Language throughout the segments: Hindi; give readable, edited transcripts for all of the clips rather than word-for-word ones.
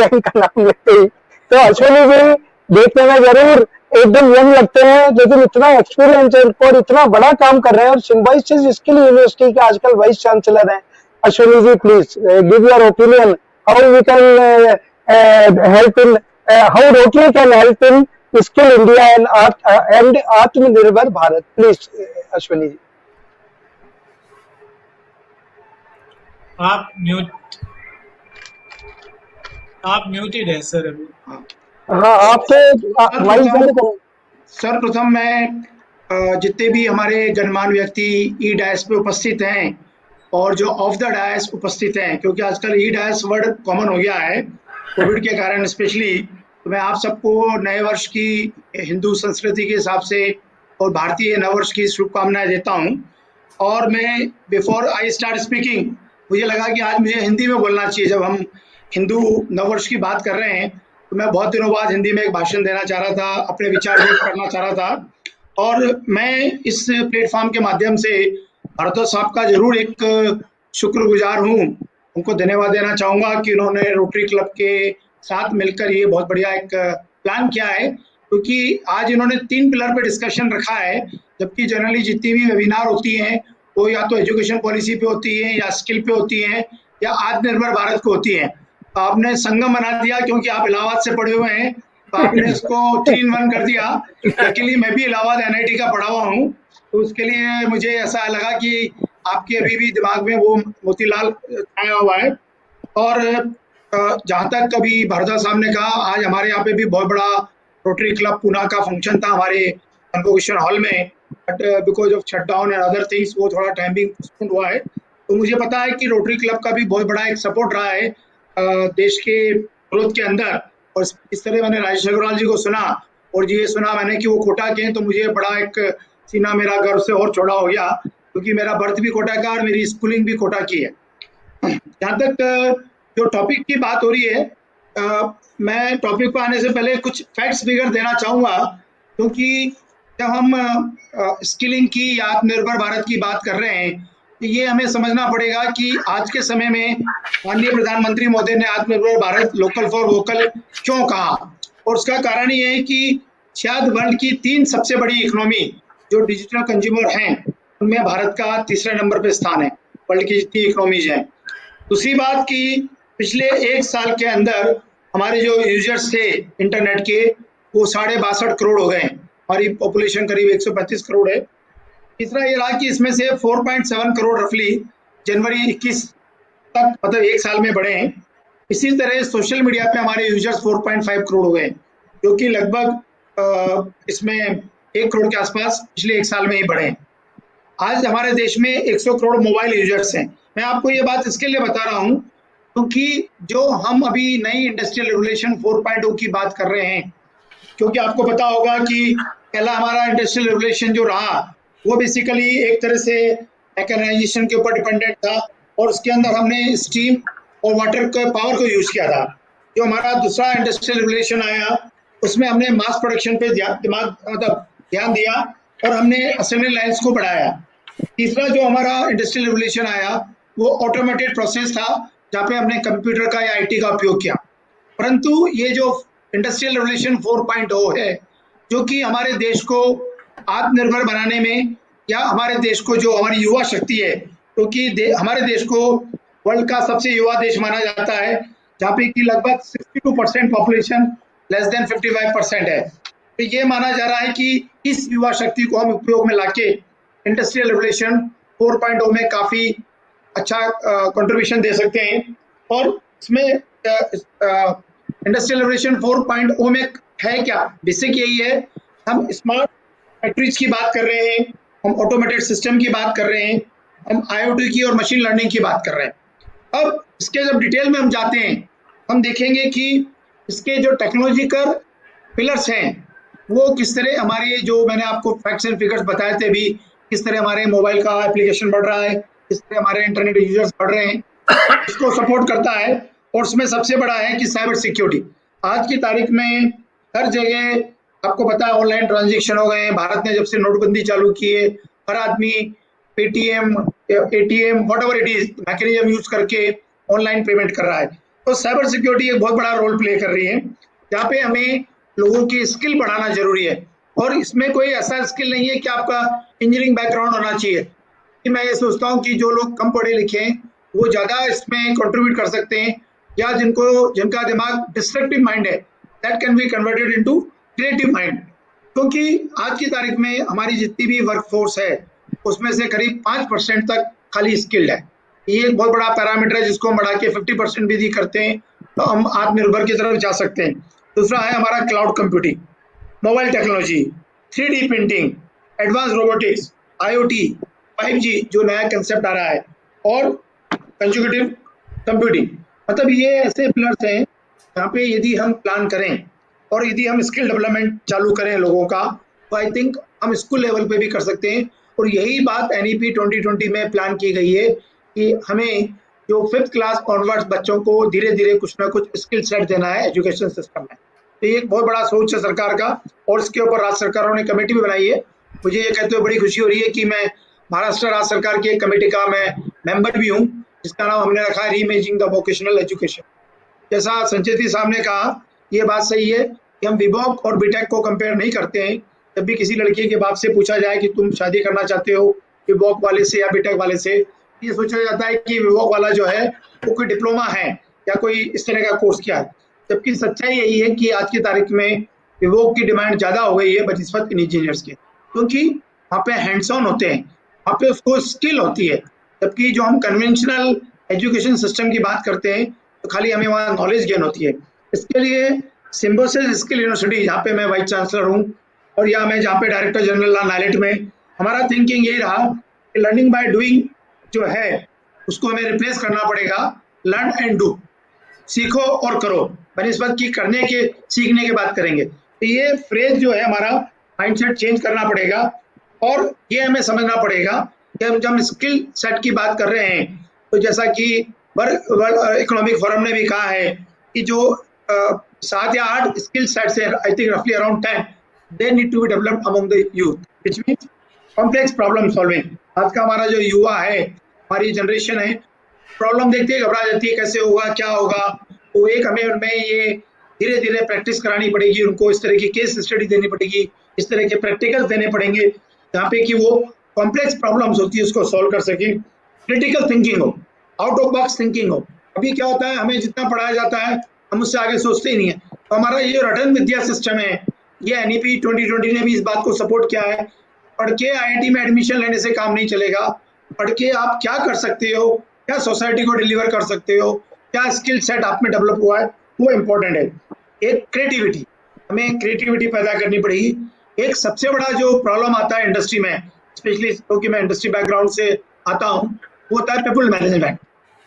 का नाम लेते ही। तो अश्विनी जी देखने में जरूर एकदम यंग लगते हैं, लेकिन इतना एक्सपीरियंस है और इतना बड़ा काम कर रहे हैं, और सिम्बायोसिस स्किल यूनिवर्सिटी के आजकल वाइस चांसलर हैं। Ashwini ji, please give your opinion, how we can help in, how Rotary can help in Skill India and Atmanirbhar Bharat. Please Ashwini ji. आप म्यूटेड है सर अभी। हाँ, आपके वाइस सर प्रथम मैं जितने भी हमारे गणमान्य व्यक्ति ई डैश पे उपस्थित हैं और जो ऑफ द डैश उपस्थित हैं, क्योंकि आजकल ई डैश वर्ड कॉमन हो गया है कोविड के कारण स्पेशली, तो मैं आप सबको नए वर्ष की हिंदू संस्कृति के हिसाब से और भारतीय नववर्ष की शुभकामनाएं देता हूं। और मैं बिफोर आई स्टार्ट स्पीकिंग मुझे लगा कि आज मुझे हिंदी में बोलना चाहिए। जब हम हिंदू नववर्ष की बात कर रहे हैं तो मैं बहुत दिनों बाद हिंदी में एक भाषण देना चाह रहा था, अपने विचार व्यक्त करना चाह रहा था। और मैं इस प्लेटफॉर्म के माध्यम से भारद्वाज साहब का जरूर एक शुक्रगुजार हूँ, उनको धन्यवाद देना चाहूँगा कि उन्होंने रोटरी क्लब के साथ मिलकर ये बहुत बढ़िया एक प्लान किया है, क्योंकि आज इन्होंने 3 पिलर पे डिस्कशन रखा है, जबकि जनरली जितनी भी वेबिनार होती हैं वो या तो एजुकेशन पॉलिसी पे होती है, या स्किल पे होती है, या आत्मनिर्भर भारत को होती है। तो आपने संगम बना दिया, क्योंकि आप इलाहाबाद से पढ़े हुए हैं, तो आपने इसको 3 in 1 कर दिया। लकीली मैं भी इलाहाबाद NIT का पढ़ा हुआ हूँ, तो उसके लिए मुझे ऐसा लगा कि आपके अभी भी दिमाग में वो मोतीलाल आया हुआ है। और जहाँ तक कभी भारद्वाज साहब ने कहा, आज हमारे यहाँ पे भी बहुत बड़ा रोटरी क्लब पूना का फंक्शन था हमारे कन्वोकेशन हॉल में, but because of shutdown and other things वो थोड़ा टाइमिंग पोस्टपोन हुआ है। तो मुझे पता है कि रोटरी क्लब का भी बहुत बड़ा एक सपोर्ट रहा है देश के ग्रोथ के अंदर। और इस तरह मैंने राजेश अग्रवाल जी को सुना और ये सुना मैंने कि वो कोटा के हैं, तो मुझे बड़ा एक सीना मेरा गर्व से और चौड़ा हो गया, क्योंकि मेरा बर्थ भी कोटा का और मेरी स्कूलिंग भी कोटा की है। जहाँ तक जो टॉपिक की बात हो रही है, मैं टॉपिक पर आने से पहले कुछ फैक्ट्स फिगर देना चाहूँगा, क्योंकि जब हम स्किलिंग की या आत्मनिर्भर भारत की बात कर रहे हैं तो ये हमें समझना पड़ेगा कि आज के समय में माननीय प्रधानमंत्री महोदय ने आत्मनिर्भर भारत लोकल फॉर वोकल क्यों कहा, और उसका कारण ये है कि शायद वर्ल्ड की 3 सबसे बड़ी इकोनॉमी जो डिजिटल कंज्यूमर हैं उनमें भारत का 3रे नंबर पे स्थान है वर्ल्ड की जितनी इकोनॉमीज हैं। दूसरी बात कि पिछले 1 साल के अंदर हमारे जो यूजर्स थे इंटरनेट के वो 62.5 करोड़ हो गए, हमारी पॉपुलेशन करीब 135 करोड़ है। तीसरा ये रहा कि इसमें से 4.7 करोड़ रफली जनवरी 21 तक, मतलब 1 साल में बढ़े हैं। इसी तरह सोशल मीडिया पे हमारे यूजर्स 4.5 करोड़ हो गए, जो कि लगभग इसमें 1 करोड़ के आसपास पिछले 1 साल में ही बढ़े। आज हमारे देश में 100 करोड़ मोबाइल यूजर्स हैं। मैं आपको ये बात इसके लिए बता रहा हूँ क्योंकि जो हम अभी नई इंडस्ट्रियल रेवोल्यूशन 4.0 की बात कर रहे हैं, क्योंकि आपको पता होगा कि पहला हमारा इंडस्ट्रियल रेवोल्यूशन जो रहा वो बेसिकली एक तरह से मैकेनाइजेशन के ऊपर डिपेंडेंट था, और उसके अंदर हमने स्टीम और वाटर के पावर को यूज किया था। जो हमारा दूसरा इंडस्ट्रियल रेवोल्यूशन आया उसमें हमने मास प्रोडक्शन पे ध्यान दिया और हमने असेंबली लाइन्स को बढ़ाया। तीसरा जो हमारा इंडस्ट्रियल रेवोल्यूशन आया वो ऑटोमेटेड प्रोसेस था, जहाँ पे हमने कंप्यूटर का या IT का उपयोग किया। परंतु ये जो इंडस्ट्रियल रेवोल्यूशन 4.0 है, जो कि हमारे देश को आत्मनिर्भर बनाने में या हमारे देश को जो हमारी युवा शक्ति है, क्योंकि हमारे देश को वर्ल्ड का सबसे युवा देश माना जाता है, जहाँ पे कि लगभग 62% पॉपुलेशन लेस देन 55% है। तो ये माना जा रहा है कि इस युवा शक्ति को हम उपयोग में लाके इंडस्ट्रियल रेवोल्यूशन 4.0 में काफी अच्छा कंट्रीब्यूशन दे सकते हैं। और इसमें इंडस्ट्रियल रेवोल्यूशन 4.0 में है क्या, बेसिक यही है, हम स्मार्ट फैक्ट्रीज की बात कर रहे हैं, हम ऑटोमेटेड सिस्टम की बात कर रहे हैं, हम IoT की और मशीन लर्निंग की बात कर रहे हैं। अब इसके जब डिटेल में हम जाते हैं हम देखेंगे कि इसके जो टेक्नोलॉजिकल पिलर्स हैं वो किस तरह हमारे, जो मैंने आपको फैक्ट्स एंड फिगर्स बताए थे भी, किस तरह हमारे मोबाइल का एप्लीकेशन बढ़ रहा है, किस तरह हमारे इंटरनेट यूजर्स बढ़ रहे हैं, इसको सपोर्ट करता है। और उसमें सबसे बड़ा है कि साइबर सिक्योरिटी। आज की तारीख में हर जगह आपको पता है ऑनलाइन ट्रांजेक्शन हो गए हैं। भारत ने जब से नोटबंदी चालू की है, हर आदमी Paytm, ATM, whatever it is mechanism use करके ऑनलाइन पेमेंट कर रहा है। तो साइबर सिक्योरिटी एक बहुत बड़ा रोल प्ले कर रही है, जहाँ पे हमें लोगों की स्किल बढ़ाना जरूरी है। और इसमें कोई ऐसा स्किल नहीं है कि आपका इंजीनियरिंग बैकग्राउंड होना चाहिए। कि मैं ये सोचता हूँ कि जो लोग कम पढ़े लिखे हैं वो ज़्यादा इसमें कंट्रीब्यूट कर सकते हैं, या जिनका दिमाग डिस्ट्रक्टिव माइंड है, that can be converted into creative mind. क्योंकि आज की तारीख में हमारी जितनी भी वर्कफोर्स है उसमें से करीब 5% तक खाली स्किल्ड है। ये एक बहुत बड़ा पैरामीटर है जिसको हम बढ़ा के 50% भी यदि करते हैं तो हम आत्मनिर्भर की तरफ जा सकते हैं। दूसरा है हमारा cloud computing, mobile technology, 3D printing, advance robotics, IoT, 5G जो नया कंसेप्ट आ रहा है, और कंज्यूगेटिव कंप्यूटिंग। मतलब ये ऐसे पिलर्स हैं जहाँ पे यदि हम प्लान करें और यदि हम स्किल डेवलपमेंट चालू करें लोगों का, तो आई थिंक हम स्कूल लेवल पे भी कर सकते हैं। और यही बात NEP 2020 में प्लान की गई है कि हमें जो 5th क्लास ऑनवर्ड्स बच्चों को धीरे धीरे कुछ ना कुछ स्किल सेट देना है एजुकेशन सिस्टम में। तो ये एक बहुत बड़ा सोच है सरकार का, और इसके ऊपर राज्य सरकारों ने कमेटी भी बनाई है। मुझे ये कहते हुए बड़ी खुशी हो रही है कि मैं महाराष्ट्र राज्य सरकार की एक कमेटी का मैं मेंबर भी हूँ, जिसका नाम हमने रखा है रीइमेजिंग द वोकेशनल एजुकेशन। जैसा संजय जी साहब ने कहा, ये बात सही है कि हम विवॉक और बीटेक को कंपेयर नहीं करते हैं। जब भी किसी लड़की के बाप से पूछा जाए कि तुम शादी करना चाहते हो विवॉक वाले से या बीटेक वाले से, ये सोचा जाता है कि विवॉक वाला जो है वो कोई डिप्लोमा है या कोई इस तरह का कोर्स किया है। जबकि सच्चाई यही है कि आज की तारीख में विवॉक की डिमांड ज़्यादा हो गई है बनिस्बत इंजीनियर्स के, क्योंकि वहाँ पे हैंड्स ऑन होते हैं, वहाँ पे उसको स्किल होती है। जबकि जो हम कन्वेंशनल एजुकेशन सिस्टम की बात करते हैं तो खाली हमें वहाँ नॉलेज गेन होती है। इसके लिए सिम्बोसिस स्किल यूनिवर्सिटी, जहाँ पे मैं वाइस चांसलर हूँ, और या मैं जहाँ पे डायरेक्टर जनरल नाइलेट में, हमारा थिंकिंग यही रहा कि लर्निंग बाय डूइंग जो है उसको हमें रिप्लेस करना पड़ेगा लर्न एंड डू, सीखो और करो, बनिस्बत की करने के सीखने के बाद करेंगे। तो ये फ्रेज जो है हमारा माइंडसेट चेंज करना पड़ेगा, और ये हमें समझना पड़ेगा कि हम जब स्किल सेट की बात कर रहे हैं तो जैसा कि वर्ल्ड इकोनॉमिक फोरम ने भी कहा है कि जो 7 या 8 स्किल सेट्स है, आई थिंक रफली around 10, they need to be developed among the youth, which means complex problem solving. आज का हमारा जो युवा है, हमारी जनरेशन है, प्रॉब्लम देखते ही घबरा जाती है, कैसे होगा क्या होगा। तो एक हमें उनमें ये धीरे धीरे प्रैक्टिस करानी पड़ेगी, उनको इस तरह की केस स्टडी देनी पड़ेगी, इस तरह के प्रैक्टिकल देने पड़ेंगे जहाँ पे कि वो कॉम्प्लेक्स प्रॉब्लम्स होती है उसको सॉल्व कर सके, क्रिटिकल थिंकिंग हो, आउट ऑफ बॉक्स थिंकिंग हो। अभी क्या होता है, हमें जितना पढ़ाया जाता है हम उससे आगे सोचते ही नहीं है। तो हमारा ये रटन विद्या सिस्टम है, ये NEP 2020 ने भी इस बात को सपोर्ट किया है। पढ़ के IIT में एडमिशन लेने से काम नहीं चलेगा, पढ़ के आप क्या कर सकते हो, क्या सोसाइटी को डिलीवर कर सकते हो, क्या स्किल सेट आप में डेवलप हुआ है, वो इम्पोर्टेंट है। एक क्रिएटिविटी, हमें क्रिएटिविटी पैदा करनी पड़ेगी। एक सबसे बड़ा जो प्रॉब्लम आता है इंडस्ट्री में, स्पेशली क्योंकि मैं इंडस्ट्री बैकग्राउंड से आता हूँ, वो होता है पीपल मैनेजमेंट।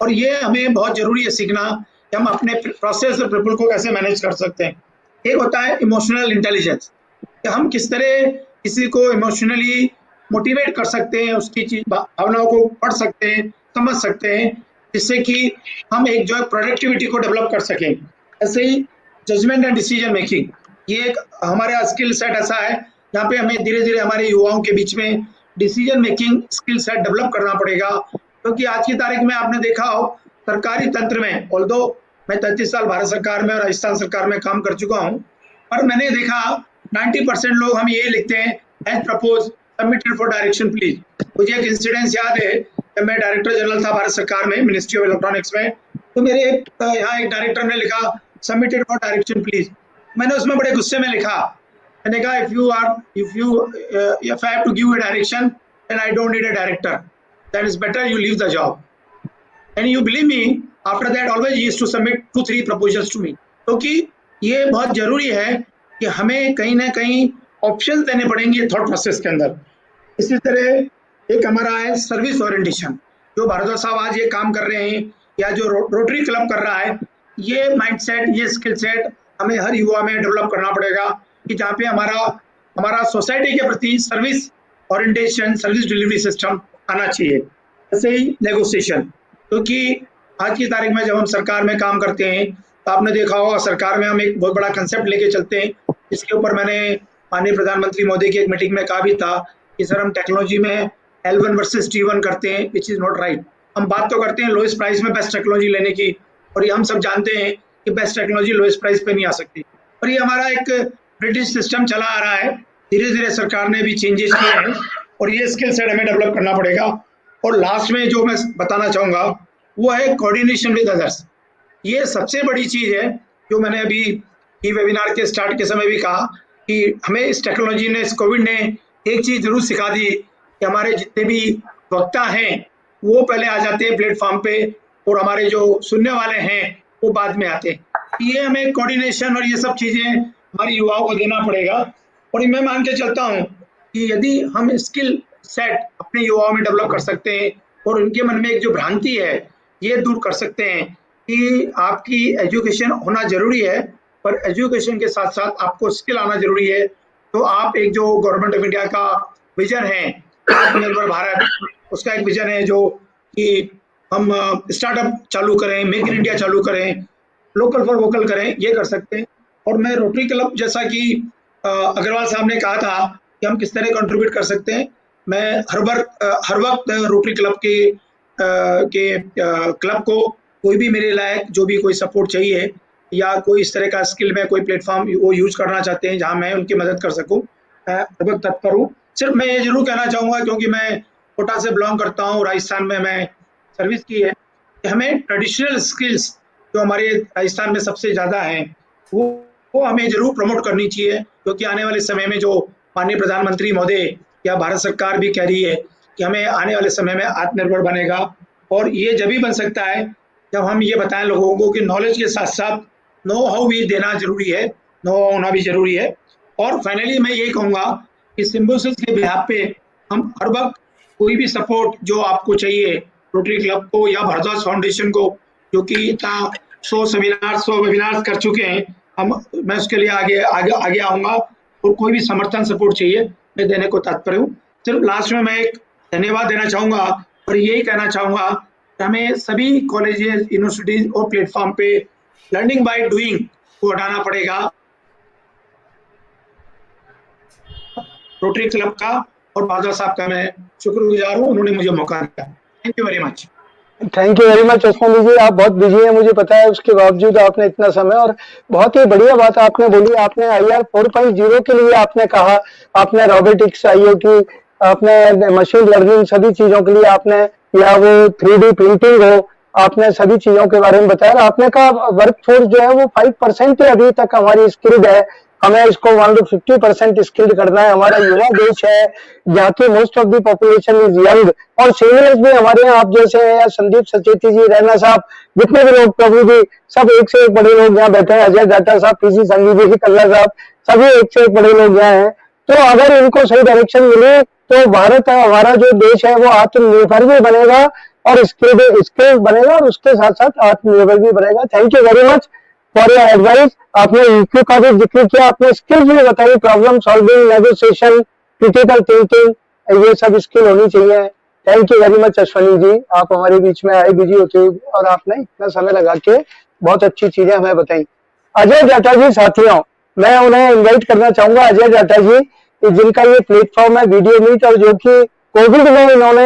और ये हमें बहुत जरूरी है सीखना कि हम अपने प्रोसेस और पीपल को कैसे मैनेज कर सकते हैं। एक होता है इमोशनल इंटेलिजेंस, कि हम किस तरह किसी को इमोशनली मोटिवेट कर सकते हैं, उसकी भावनाओं को पढ़ सकते हैं, समझ सकते हैं, जिससे कि हम एक जो है प्रोडक्टिविटी को डेवलप कर सकें। ऐसे ही जजमेंट एंड डिसीजन मेकिंग, ये एक हमारा स्किल सेट ऐसा है जहाँ पे हमें धीरे धीरे हमारे युवाओं के बीच में decision making skill set develop करना पड़ेगा। क्योंकि आज की तारीख में आपने देखा हो सरकारी तंत्र में, ऑल्दो मैं 33 साल भारत सरकार में और राजस्थान सरकार में काम कर चुका हूँ, पर मैंने देखा 90% लोग हम ये लिखते हैं as propose submitted for direction please. मुझे एक इंसिडेंस याद है, जब मैं डायरेक्टर जनरल था भारत सरकार में मिनिस्ट्री ऑफ इलेक्ट्रॉनिक्स में, तो मेरे यहाँ एक डायरेक्टर ने लिखा सबमिटेड फॉर डायरेक्शन प्लीज। मैंने उसमें बड़े गुस्से में लिखा, मैंने कहा if I have to give a direction then I don't need a director, that is better you leave the job. And you believe me, after that always he used to submit 2-3 proposals to me। क्योंकि ये बहुत जरूरी है कि हमें कहीं ना कहीं ऑप्शंस देने पड़ेंगे थॉट प्रोसेस के अंदर। इसी तरह एक हमारा है सर्विस ओरिएंटेशन, जो भारद्वाज साहब आज ये काम कर रहे हैं या जो रोटरी क्लब कर रहा है, ये माइंडसेट, ये स्किल सेट हमें हर युवा में डेवलप करना पड़ेगा कि जहाँ पे हमारा सोसाइटी के प्रति service orientation, service delivery system आना चाहिए। ऐसे ही नेगोशिएशन, क्योंकि आज की तारीख में जब हम सरकार में काम करते हैं तो आपने देखा होगा सरकार में हम एक बहुत बड़ा कंसेप्ट लेके चलते हैं, जिसके ऊपर मैंने माननीय प्रधानमंत्री मोदी की एक मीटिंग में कहा भी था कि सर हम टेक्नोलॉजी में L1 वर्सेस T1 करते हैं, विच इज नॉट राइट। हम बात तो करते हैं लोएस्ट प्राइस में बेस्ट टेक्नोलॉजी लेने की, और ये हम सब जानते हैं कि बेस्ट टेक्नोलॉजी लोएस्ट प्राइस पे नहीं आ सकती। और ये हमारा एक ब्रिटिश सिस्टम चला आ रहा है, धीरे धीरे सरकार ने भी चेंजेस किए हैं और ये स्किल सेट हमें डेवलप करना पड़ेगा। और लास्ट में जो मैं बताना चाहूँगा वो है कोऑर्डिनेशन विद अदर्स। ये सबसे बड़ी चीज़ है जो मैंने अभी ये वेबिनार के स्टार्ट के समय भी कहा कि हमें इस टेक्नोलॉजी ने, इस कोविड ने एक चीज़ जरूर सिखा दी कि हमारे जितने भी वक्ता हैं वो पहले आ जाते हैं प्लेटफॉर्म पे और हमारे जो सुनने वाले हैं वो बाद में आते हैं। ये हमें कोऑर्डिनेशन और ये सब चीज़ें हमारे युवाओं को देना पड़ेगा। और मैं मान के चलता हूँ कि यदि हम स्किल सेट अपने युवाओं में डेवलप कर सकते हैं और उनके मन में एक जो भ्रांति है ये दूर कर सकते हैं कि आपकी एजुकेशन होना जरूरी है, पर एजुकेशन के साथ साथ आपको स्किल आना जरूरी है, तो आप एक जो गवर्नमेंट ऑफ इंडिया का विजन है आत्मनिर्भर भारत, उसका एक विजन है जो कि हम स्टार्टअप चालू करें, मेक इन इंडिया चालू करें, लोकल फॉर वोकल करें, ये कर सकते हैं। और मैं रोटरी क्लब, जैसा कि अग्रवाल साहब ने कहा था कि हम किस तरह कंट्रीब्यूट कर सकते हैं, मैं हर वक्त रोटरी क्लब के क्लब को कोई भी मेरे लायक जो भी कोई सपोर्ट चाहिए या कोई इस तरह का स्किल में कोई प्लेटफॉर्म वो यूज करना चाहते हैं जहां मैं उनकी मदद कर सकूं, हर वक्त तत्पर हूँ। सिर्फ मैं ये जरूर कहना चाहूँगा, क्योंकि मैं कोटा से बिलोंग करता हूँ, राजस्थान में मैं सर्विस की है, कि हमें ट्रेडिशनल स्किल्स जो हमारे राजस्थान में सबसे ज़्यादा हैं वो हमें जरूर प्रमोट करनी चाहिए, क्योंकि आने वाले समय में जो माननीय प्रधानमंत्री महोदय या भारत सरकार भी कह रही है कि हमें आने वाले समय में आत्मनिर्भर बनेगा, और ये जब भी बन सकता है जब हम ये बताएं लोगों को कि नॉलेज के साथ साथ नो हाउ भी देना जरूरी है, नो हाउ होना भी जरूरी है। और फाइनली मैं ये कहूँगा कि सिम्बोसिस के बिहाफ पे हम हर वक्त कोई भी सपोर्ट जो आपको चाहिए रोटरी क्लब को या भारद्वाज फाउंडेशन को, जो कि इतना 100 वेबिनार्स कर चुके हैं, मैं उसके लिए आगे आऊँगा और कोई भी समर्थन सपोर्ट चाहिए मैं देने को तत्पर हूँ। सिर्फ लास्ट में मैं एक धन्यवाद देना चाहूँगा और यही कहना चाहूँगा कि हमें सभी कॉलेजेस, यूनिवर्सिटीज और प्लेटफॉर्म पे लर्निंग बाय डूइंग को हटाना पड़ेगा। रोटरी क्लब का और बादल साहब का मैं शुक्रगुजार हूँ, उन्होंने मुझे मौका दिया। Thank you very much. Thank you very much Ashwini ji, आप बहुत बिजी हैं मुझे पता है, उसके बावजूद आपने इतना समय, और बहुत ही बढ़िया बात आपने बोली। आपने IR 4.0 के लिए आपने कहा, आपने रोबोटिक्स, IoT, आपने मशीन लर्निंग, सभी चीजों के लिए आपने, या वो 3D प्रिंटिंग हो, आपने सभी चीजों के बारे में बताया। आपने कहा वर्कफोर्स जो है वो 5% ही अभी तक हमारी स्किल्ड है, हमें इसको 50% स्किल्ड करना है। हमारा युवा देश है जहाँ की most of the population is young, और सीनियर्स भी हमारे यहाँ आप जैसे हैं, या संदीप सचेती जी, रैना साहब, जितने भी लोग, प्रभु जी, सब एक से एक बड़े लोग यहाँ बैठे हैं, अजय डाटा साहब, PC संघवी जी, कल्ला साहब, सभी एक से एक बड़े लोग यहाँ हैं। तो अगर इनको सही डायरेक्शन मिले तो भारत, हमारा जो देश है वो आत्मनिर्भर भी बनेगा और स्किल बनेगा, और उसके साथ साथ आत्मनिर्भर भी बनेगा। Thank you very much for your advice. आपने EQ का भी जिक्र किया, आपने स्किल्स भी बताई, problem solving, negotiation, critical thinking, ये सब स्किल होनी चाहिए। Thank you very much Ashwini ji, आप हमारे बीच में आए बिजी होते हुए, और आपने इतना समय लगा के बहुत अच्छी चीजें हमें बताई। अजय डाटा जी, साथियों, मैं उन्हें इन्वाइट करना चाहूंगा, अजय डाटा जी, जिनका ये प्लेटफॉर्म है वीडियो मीट, और जो कि कोविड में इन्होंने